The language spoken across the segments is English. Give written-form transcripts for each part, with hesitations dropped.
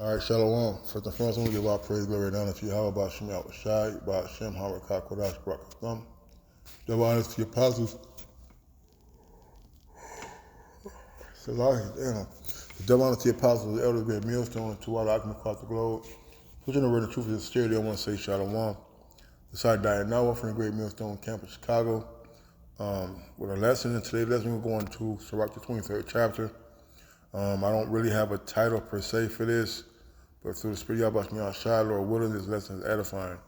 All right, Shalom. First and foremost, we give all praise, glory, and honor to Yahweh, Ba'Shem Yahweh Shai, Ba'Shem Harakah Kodash Barak Thumb. Double honors to the apostles. Double honors to the apostles, the elders, great millstone, and two other occupants across the globe. Who's in the word of truth and sincerity, I want to say Shalom. Decided to die now from the great millstone camp in Chicago. With a lesson, and today's lesson we're going to Sirach, the 23rd chapter. I don't really have a title per se for this, but through the Spirit of Yahweh Shai, Lord willing, this lesson is edifying.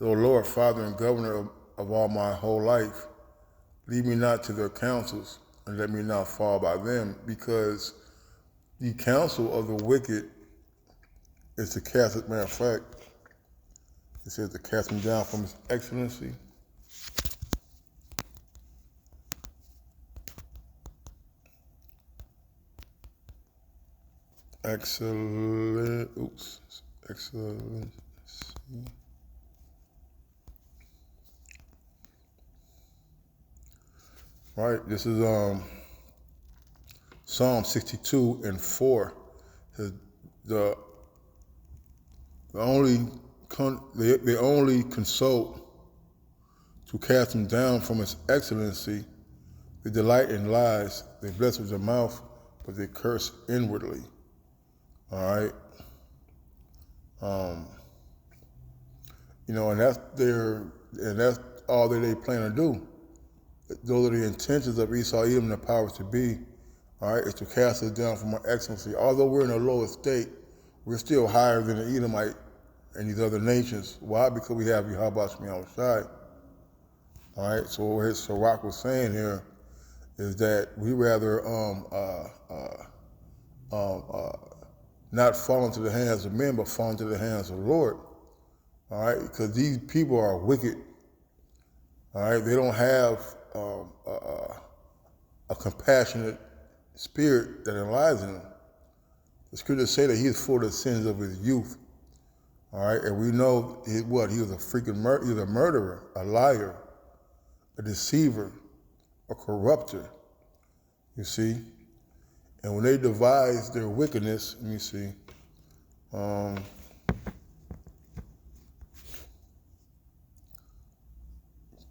O Lord, Father and Governor of all my whole life, lead me not to their counsels, and let me not fall by them, because the counsel of the wicked is to cast it. Matter of fact, it says to cast him down from his excellency. Excellency. Right, this is Psalm 62 and 4. They only consult to cast him down from his excellency. They delight in lies. They bless with their mouth, but they curse inwardly. All right. And that's all that they plan to do. Those are the intentions of Esau, Edom, and the powers to be. All right, is to cast us down from our excellency. Although we're in a lower state, we're still higher than the Edomite and these other nations. Why? Because we have Yahweh Shai. All right. So what his Sirach was saying here is that we rather not fall into the hands of men, but fall into the hands of the Lord. All right, because these people are wicked. All right, they don't have a compassionate spirit that lies in them. The scriptures say that he is full of the sins of his youth. All right, and we know he was a freaking he was a murderer, a liar, a deceiver, a corrupter. You see, and when they devise their wickedness, let me see.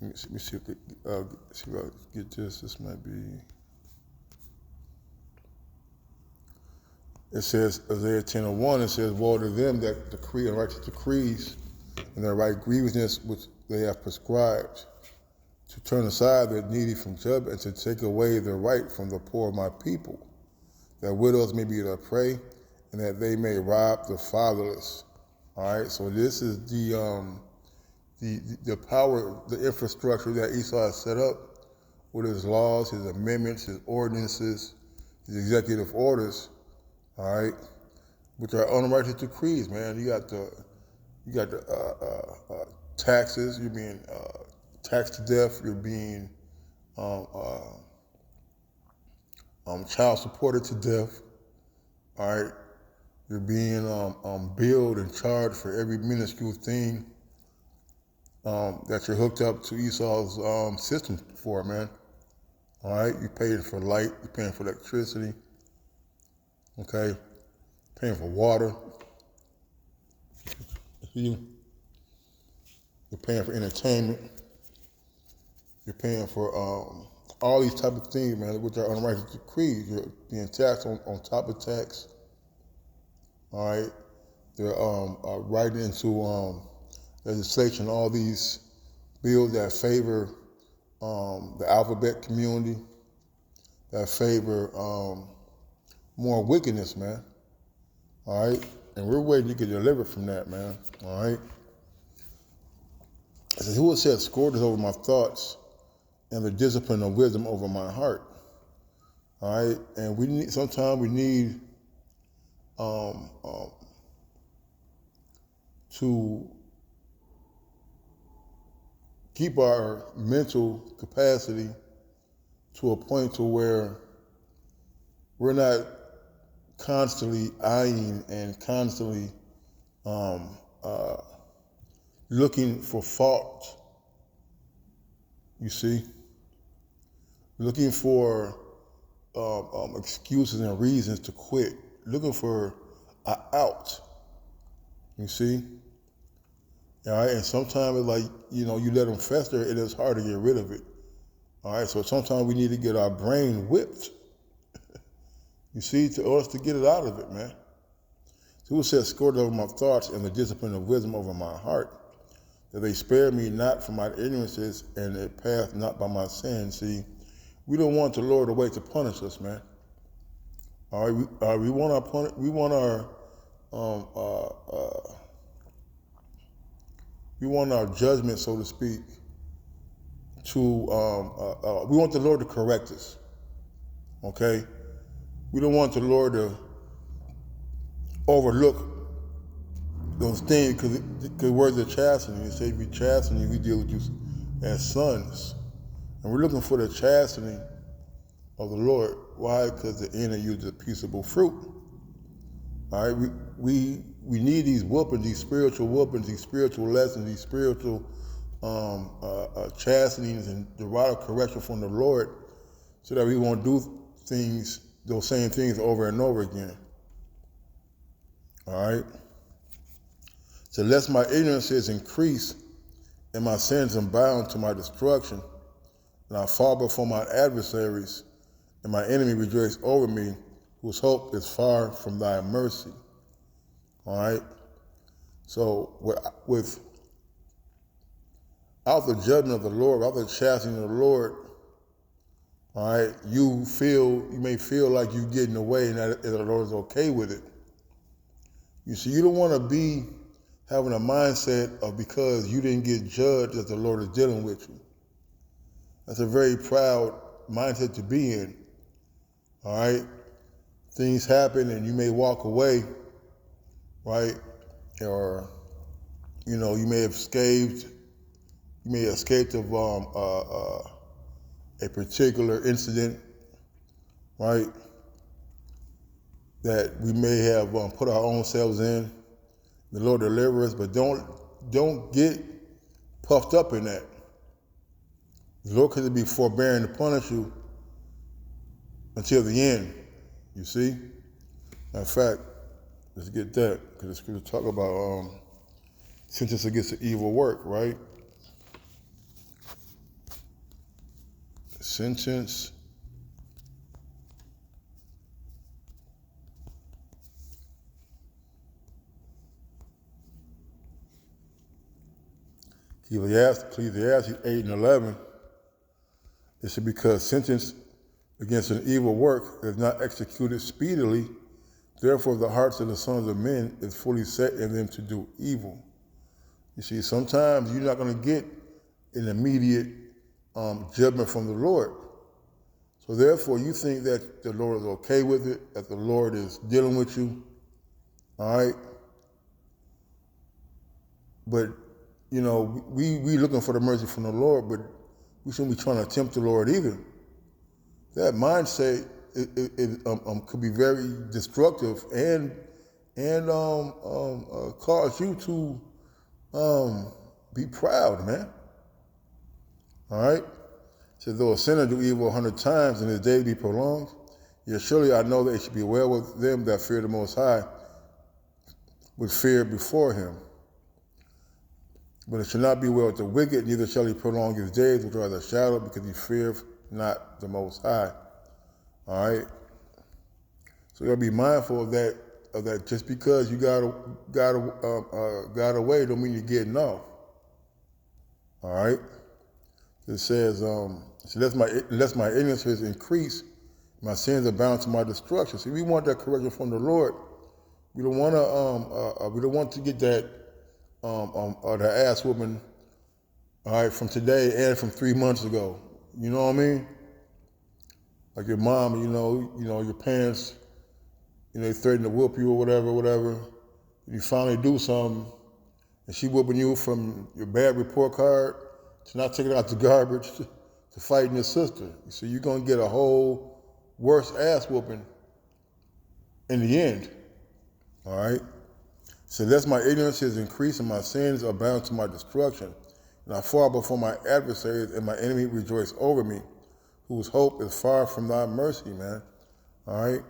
Let me see if I get this. This might be. It says, Isaiah 10:1, it says, woe to them that decree unrighteous decrees and their right grievousness which they have prescribed, to turn aside the needy from judgment and to take away their right from the poor of my people, that widows may be their prey and that they may rob the fatherless. All right, so this is the power, the infrastructure that Esau has set up with his laws, his amendments, his ordinances, his executive orders, all right, which are unrighteous decrees, man. You got the taxes. You're being taxed to death. You're being child supported to death. All right, you're being billed and charged for every minuscule thing that you're hooked up to Esau's system for, man. All right, you're paying for light, you're paying for electricity, okay, paying for water. You're paying for entertainment. You're paying for all these type of things, man, which are unrighteous decrees. You're being taxed on top of tax. All right, they're writing into legislation all these bills that favor the alphabet community, that favor more wickedness, man. All right, and we're waiting to get delivered from that, man. All right. I said, who has set scourges over my thoughts and the discipline of wisdom over my heart? All right, and sometimes we need to keep our mental capacity to a point to where we're not constantly eyeing and constantly looking for fault. You see, looking for excuses and reasons to quit, looking for are out. You see? All right, and sometimes it's like, you let them fester, it is hard to get rid of it. All right, so sometimes we need to get our brain whipped. You see, to us to get it out of it, man. So who said, scourge over my thoughts and the discipline of wisdom over my heart, that they spare me not from my ignorances and it path not by my sins. See, we don't want the Lord to wait to punish us, man. All right, we want our judgment, so to speak, we want the Lord to correct us, okay? We don't want the Lord to overlook those things, because words of chastening, it say if we chasten you, we deal with you as sons. And we're looking for the chastening of the Lord. Why? Because the end of you is a peaceable fruit. All right, we need these whoopings, these spiritual whoopings, these spiritual lessons, these spiritual chastenings and the rod of correction from the Lord, so that we won't do those same things over and over again. All right. So lest my ignorances increase and my sins abound to my destruction, and I fall before my adversaries, and my enemy rejoice over me, whose hope is far from thy mercy. All right? So without the judgment of the Lord, without the chastening of the Lord, all right, you may feel like you're getting away and that the Lord is okay with it. You see, you don't want to be having a mindset of because you didn't get judged that the Lord is dealing with you. That's a very proud mindset to be in. All right? Things happen and you may walk away, right? Or, you may have escaped. You may have escaped of a particular incident, right? That we may have put our own selves in. The Lord deliver us, but don't get puffed up in that. The Lord could be forbearing to punish you until the end. You see? In fact, let's get that, because the scripture talk about sentence against the evil work, right? Sentence Ecclesiastes 8 and 11, it said, because sentence against an evil work is not executed speedily, therefore the hearts of the sons of men is fully set in them to do evil. You see, sometimes you're not going to get an immediate judgment from the Lord. So therefore you think that the Lord is okay with it, that the Lord is dealing with you, all right? But, we looking for the mercy from the Lord, but we shouldn't be trying to tempt the Lord either. That mindset could be very destructive and cause you to be proud, man. All right? So though a sinner do evil 100 times and his day be prolonged, yet surely I know that it should be well with them that fear the Most High, with fear before him. But it shall not be well with the wicked, neither shall he prolong his days, which are the shadow, because he feareth not the Most High. All right? So you gotta be mindful of that. Just because you got away don't mean you're getting off. All right? It says, lest my ignorances increase, my sins abound to my destruction. See, we want that correction from the Lord. We don't want to get that the ass whooping, all right, from today and from 3 months ago. You know what I mean? Like your mom, your parents, they threaten to whoop you or whatever. You finally do something, and she whooping you from your bad report card to not taking out the garbage to fighting your sister. So you're gonna get a whole worse ass whooping in the end. All right? So lest my ignorance is increased and my sins are bound to my destruction, and I fall before my adversaries and my enemy rejoice over me, whose hope is far from thy mercy, man. All right?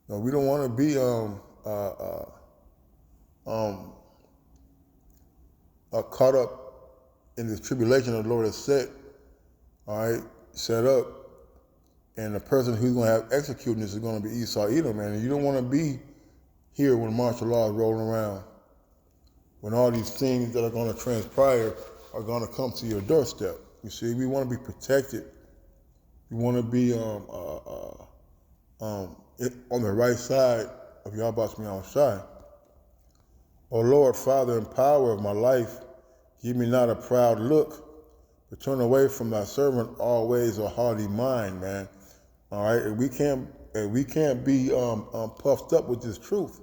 No, we don't want to be caught up in this tribulation that the Lord has set, all right, set up, and the person who's going to have executing this is going to be Esau Edom, man. And you don't want to be here when martial law is rolling around, when all these things that are going to transpire are going to come to your doorstep. You see, we want to be protected. We want to be on the right side of Yahweh Shai. O Lord, Father and power of my life, give me not a proud look, but turn away from thy servant always a haughty mind, man. All right, and we can't be puffed up with this truth.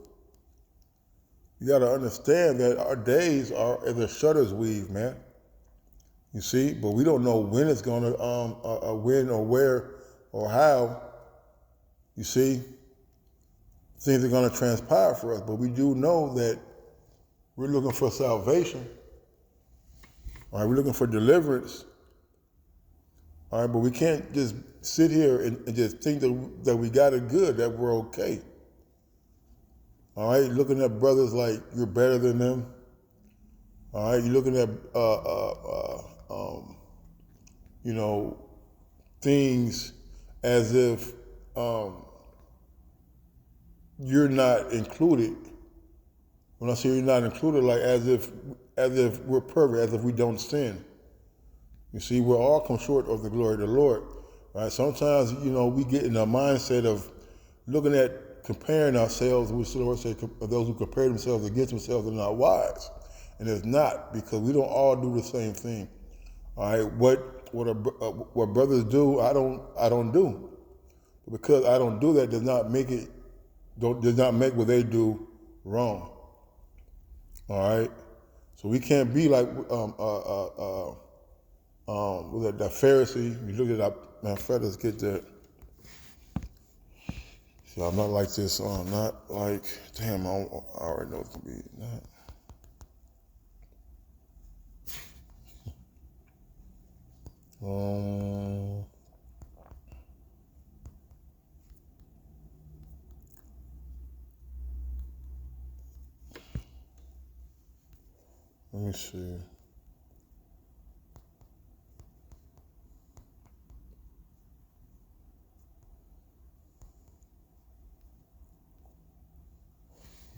You got to understand that our days are as a shutter's weave, man. You see, but we don't know when it's going to when or where or how. You see, things are going to transpire for us, but we do know that we're looking for salvation. All right, we're looking for deliverance. All right, but we can't just sit here and just think that we got it good, that we're okay. All right, you're looking at brothers like you're better than them. All right, you're looking at things as if you're not included. When I say you're not included, like as if we're perfect, as if we don't sin. You see, we're all come short of the glory of the Lord. Right? Sometimes, we get in a mindset of looking at comparing ourselves, which the Lord said, those who compare themselves against themselves are not wise. And it's not, because we don't all do the same thing. All right, what brothers do, I don't do. Because I don't do that does not make what they do wrong. All right, so we can't be like the Pharisee. You look at that, man. Let's get that. See, I'm not like this. Not like, damn. I already know it's gonna be that. Let me see.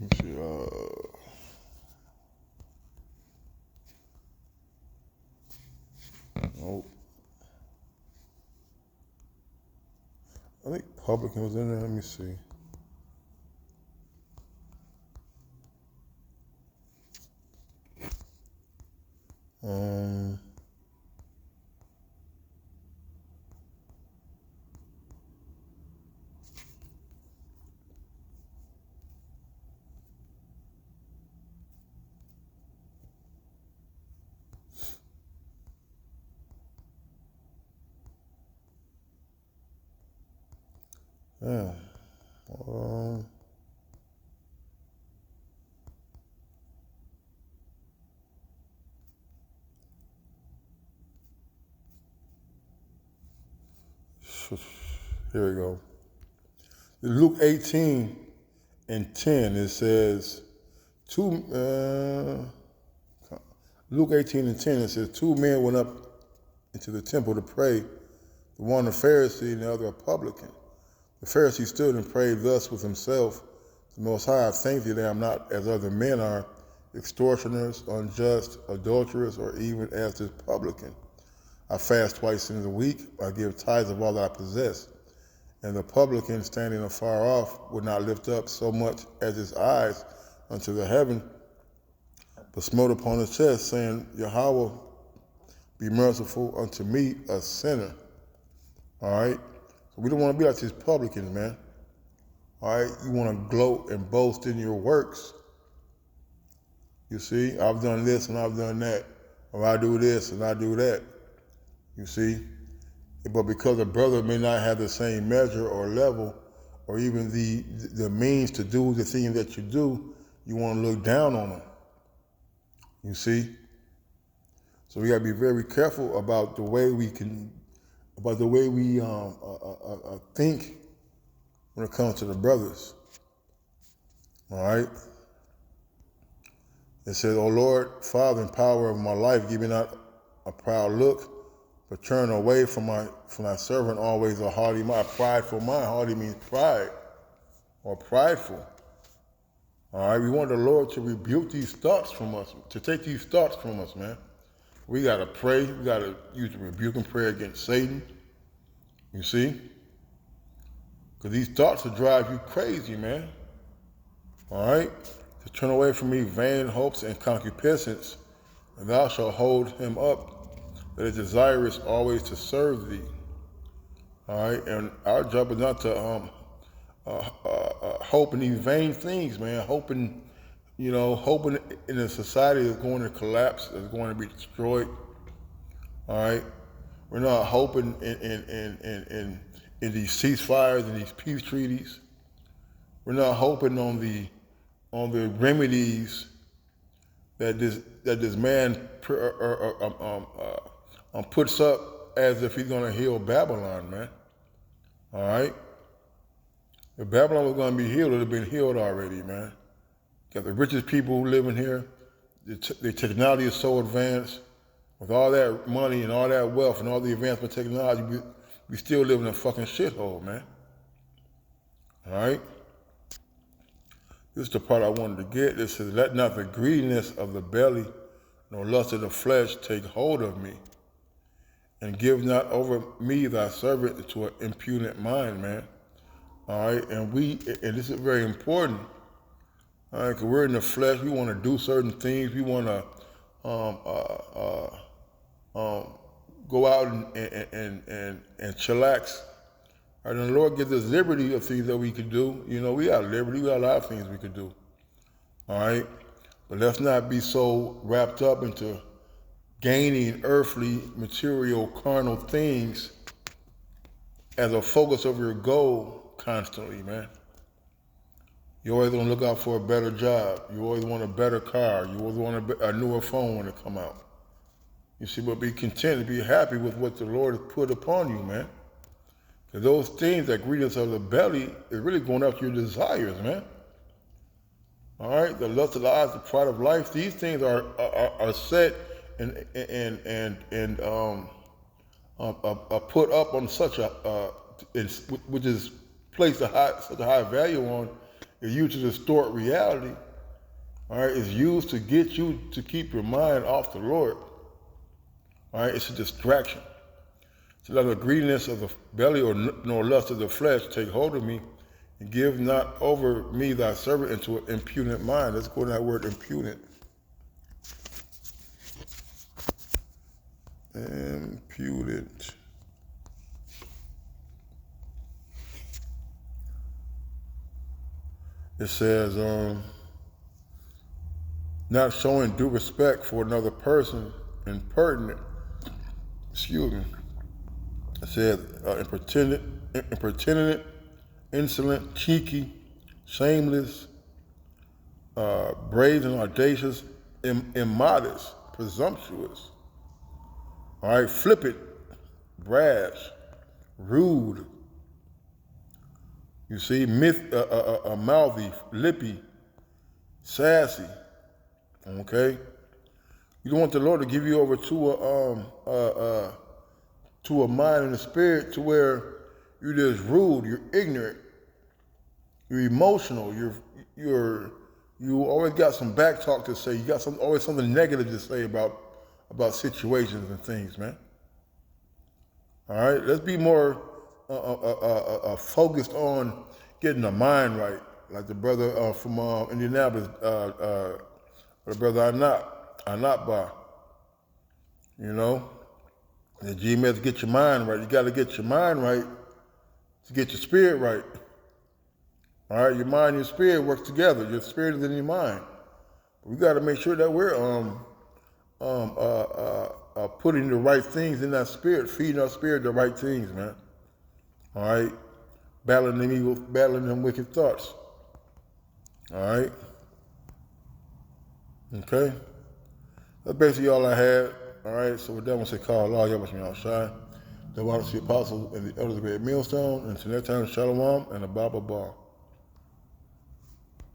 Let me see. Nope. I think publican was in there. Let me see. Yeah. Here we go. Luke 18:10, it says, Luke 18:10, it says, 2 men went up into the temple to pray, the one a Pharisee and the other a publican. The Pharisee stood and prayed thus with himself, the Most High, I thank thee that I am not as other men are, extortioners, unjust, adulterers, or even as this publican. I fast twice in the week, I give tithes of all that I possess. And the publican, standing afar off, would not lift up so much as his eyes unto the heaven, but smote upon his chest, saying, Yahweh, be merciful unto me, a sinner. All right? So we don't want to be like these publicans, man. All right? You want to gloat and boast in your works. You see, I've done this and I've done that, or I do this and I do that. You see? But because a brother may not have the same measure or level, or even the means to do the thing that you do, you want to look down on them. You see? So we got to be very careful about the way we think when it comes to the brothers. All right? It says, O Lord, Father and power of my life, give me not a proud look, but turn away from thy servant always a haughty mind. Prideful mind. Haughty means pride or prideful. All right, we want the Lord to rebuke these thoughts from us, to take these thoughts from us, man. We got to pray. We got to use the rebuking prayer against Satan. You see? Because these thoughts will drive you crazy, man. All right? To turn away from me vain hopes and concupiscence, and thou shalt hold him up that is desirous always to serve thee. All right? And our job is not to hoping these vain things, man. Hoping in a society that's going to collapse, that's going to be destroyed. All right? We're not hoping in these ceasefires and these peace treaties. We're not hoping on the remedies that this man puts up as if he's going to heal Babylon, man. All right? If Babylon was going to be healed, it would have been healed already, man. Got the richest people who live in here. The technology is so advanced. With all that money and all that wealth and all the advancement technology, we still live in a fucking shithole, man. All right? This is the part I wanted to get. It says, let not the greediness of the belly nor lust of the flesh take hold of me. And give not over me thy servant to an impudent mind, man. All right? And this is very important. All right? Because we're in the flesh. We want to do certain things. We want to go out and chillax. All right, and the Lord gives us liberty of things that we could do. You know, we got liberty. We got a lot of things we could do. All right? But let's not be so wrapped up into gaining earthly, material, carnal things as a focus of your goal constantly, man. You always want to look out for a better job. You always want a better car. You always want a newer phone when it come out. You see, but be content and be happy with what the Lord has put upon you, man. Because those things, that greediness of the belly, is really going after your desires, man. All right, the lust of the eyes, the pride of life. These things are set and put up on such a which is placed such a high value on, is used to distort reality. All right, it's used to get you to keep your mind off the Lord. All right, it's a distraction. So let the greediness of the belly nor lust of the flesh take hold of me, and give not over me thy servant into an impudent mind. Let's go to that word impudent. Impudent. It says, not showing due respect for another person, impertinent. Excuse me. It says, impertinent, insolent, cheeky, shameless, brazen, audacious, immodest, presumptuous. All right, flippant, brash, rude. You see, mouthy, lippy, sassy. Okay, you don't want the Lord to give you over to a mind and a spirit to where you're just rude, you're ignorant, you're emotional, you always got some back talk to say. You got always something negative to say about situations and things, man. All right, let's be more focused on getting the mind right, like the brother from Indianapolis, the brother Anatba. You know, the GMS, get your mind right. You got to get your mind right to get your spirit right. All right, your mind and your spirit work together. Your spirit is in your mind. We got to make sure that we're putting the right things in that spirit, feeding our spirit the right things, man. All right, battling them wicked thoughts. All right. Okay. That's basically all I had. All right. So with that, I'm gonna say, call Allah, y'all must be outside. The honor to the apostles and the elders of the great millstone. And to next time, Shalom and a Baba Bar.